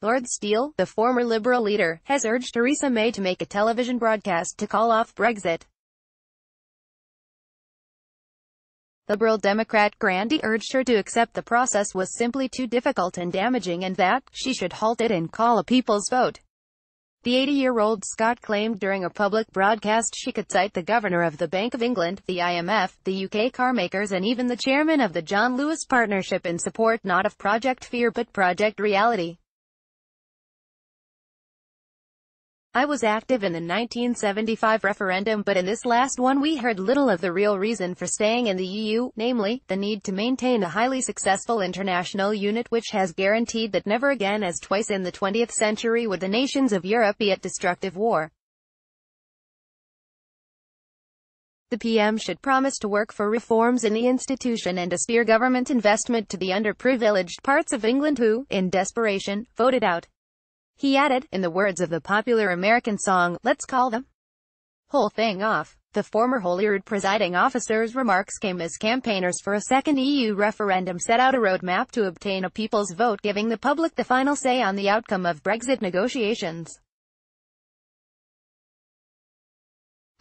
Lord Steele, the former Liberal leader, has urged Theresa May to make a television broadcast to call off Brexit. Liberal Democrat grandee urged her to accept the process was simply too difficult and damaging and that she should halt it and call a people's vote. The 80-year-old Scot claimed during a public broadcast she could cite the Governor of the Bank of England, the IMF, the UK carmakers and even the chairman of the John Lewis Partnership in support not of Project Fear but Project Reality. I was active in the 1975 referendum, but in this last one we heard little of the real reason for staying in the EU, namely, the need to maintain a highly successful international unit which has guaranteed that never again as twice in the 20th century would the nations of Europe be at destructive war. The PM should promise to work for reforms in the institution and to steer government investment to the underprivileged parts of England who, in desperation, voted out. He added, in the words of the popular American song, "Let's call them whole thing off." The former Holyrood presiding officer's remarks came as campaigners for a second EU referendum set out a roadmap to obtain a people's vote giving the public the final say on the outcome of Brexit negotiations.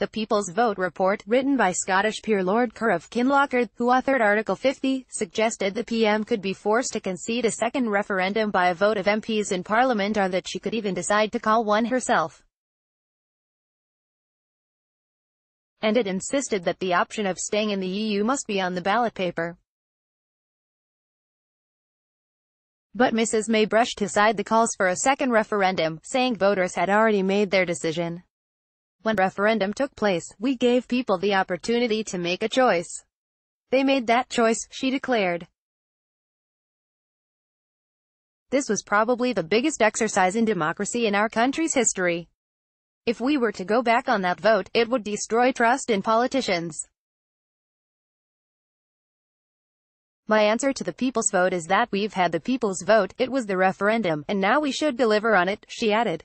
The People's Vote report, written by Scottish peer Lord Kerr of Kinlochard, who authored Article 50, suggested the PM could be forced to concede a second referendum by a vote of MPs in Parliament or that she could even decide to call one herself. And it insisted that the option of staying in the EU must be on the ballot paper. But Mrs. May brushed aside the calls for a second referendum, saying voters had already made their decision. When referendum took place, we gave people the opportunity to make a choice. They made that choice, she declared. This was probably the biggest exercise in democracy in our country's history. If we were to go back on that vote, it would destroy trust in politicians. My answer to the people's vote is that we've had the people's vote, it was the referendum, and now we should deliver on it, she added.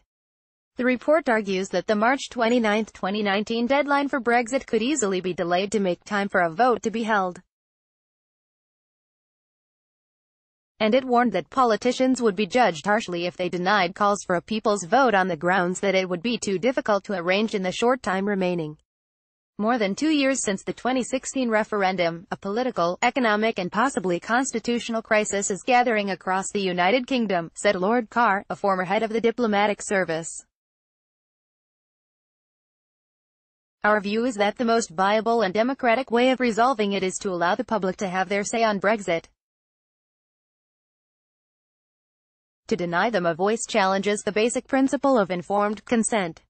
The report argues that the March 29, 2019 deadline for Brexit could easily be delayed to make time for a vote to be held. And it warned that politicians would be judged harshly if they denied calls for a people's vote on the grounds that it would be too difficult to arrange in the short time remaining. More than 2 years since the 2016 referendum, a political, economic and possibly constitutional crisis is gathering across the United Kingdom, said Lord Carr, a former head of the diplomatic service. Our view is that the most viable and democratic way of resolving it is to allow the public to have their say on Brexit. To deny them a voice challenges the basic principle of informed consent.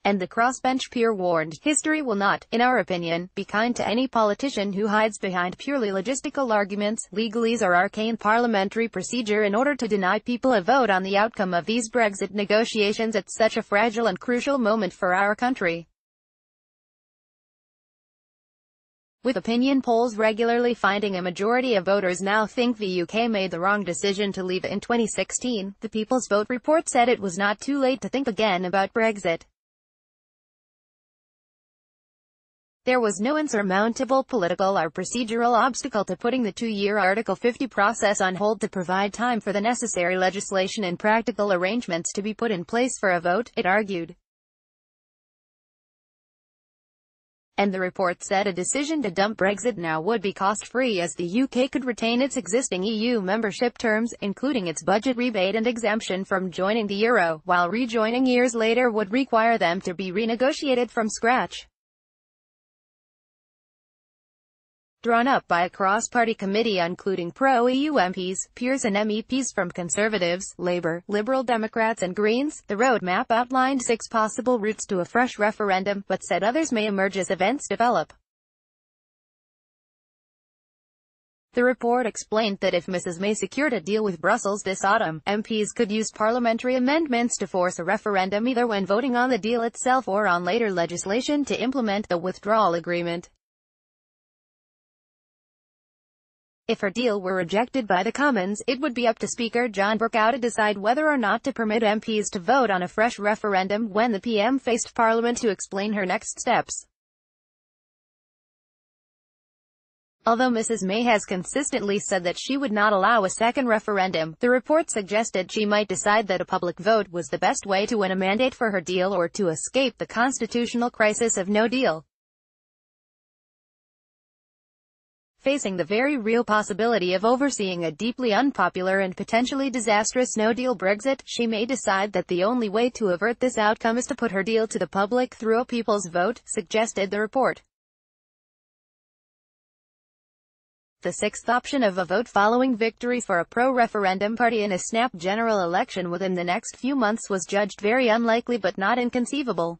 And the crossbench peer warned, history will not, in our opinion, be kind to any politician who hides behind purely logistical arguments, legalese or arcane parliamentary procedure in order to deny people a vote on the outcome of these Brexit negotiations at such a fragile and crucial moment for our country. With opinion polls regularly finding a majority of voters now think the UK made the wrong decision to leave in 2016, the People's Vote report said it was not too late to think again about Brexit. There was no insurmountable political or procedural obstacle to putting the 2-year Article 50 process on hold to provide time for the necessary legislation and practical arrangements to be put in place for a vote, it argued. And the report said a decision to dump Brexit now would be cost-free as the UK could retain its existing EU membership terms, including its budget rebate and exemption from joining the euro, while rejoining years later would require them to be renegotiated from scratch. Drawn up by a cross-party committee including pro-EU MPs, peers and MEPs from Conservatives, Labour, Liberal Democrats and Greens, the roadmap outlined 6 possible routes to a fresh referendum, but said others may emerge as events develop. The report explained that if Mrs. May secured a deal with Brussels this autumn, MPs could use parliamentary amendments to force a referendum either when voting on the deal itself or on later legislation to implement the withdrawal agreement. If her deal were rejected by the Commons, it would be up to Speaker John Bercow to decide whether or not to permit MPs to vote on a fresh referendum when the PM faced Parliament to explain her next steps. Although Mrs. May has consistently said that she would not allow a second referendum, the report suggested she might decide that a public vote was the best way to win a mandate for her deal or to escape the constitutional crisis of no deal. Facing the very real possibility of overseeing a deeply unpopular and potentially disastrous no-deal Brexit, she may decide that the only way to avert this outcome is to put her deal to the public through a people's vote, suggested the report. The sixth option of a vote following victory for a pro-referendum party in a snap general election within the next few months was judged very unlikely but not inconceivable.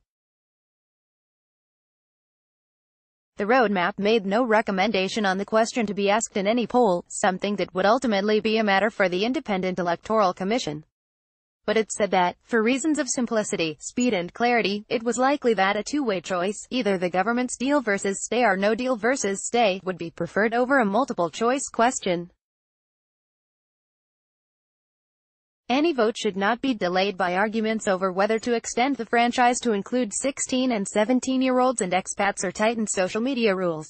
The roadmap made no recommendation on the question to be asked in any poll, something that would ultimately be a matter for the Independent Electoral Commission. But it said that, for reasons of simplicity, speed and clarity, it was likely that a two-way choice, either the government's deal versus stay or no deal versus stay, would be preferred over a multiple-choice question. Any vote should not be delayed by arguments over whether to extend the franchise to include 16- and 17-year-olds and expats or tighten social media rules.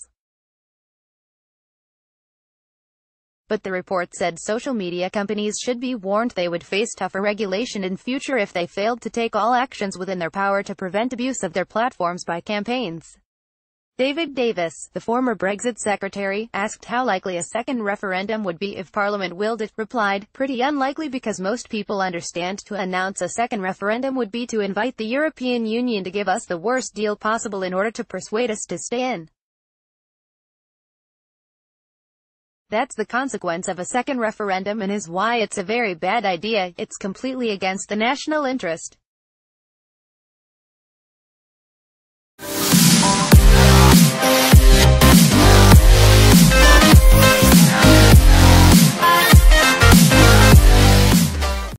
But the report said social media companies should be warned they would face tougher regulation in future if they failed to take all actions within their power to prevent abuse of their platforms by campaigns. David Davis, the former Brexit secretary, asked how likely a second referendum would be if Parliament willed it, replied, "Pretty unlikely because most people understand to announce a second referendum would be to invite the European Union to give us the worst deal possible in order to persuade us to stay in. That's the consequence of a second referendum and is why it's a very bad idea. It's completely against the national interest."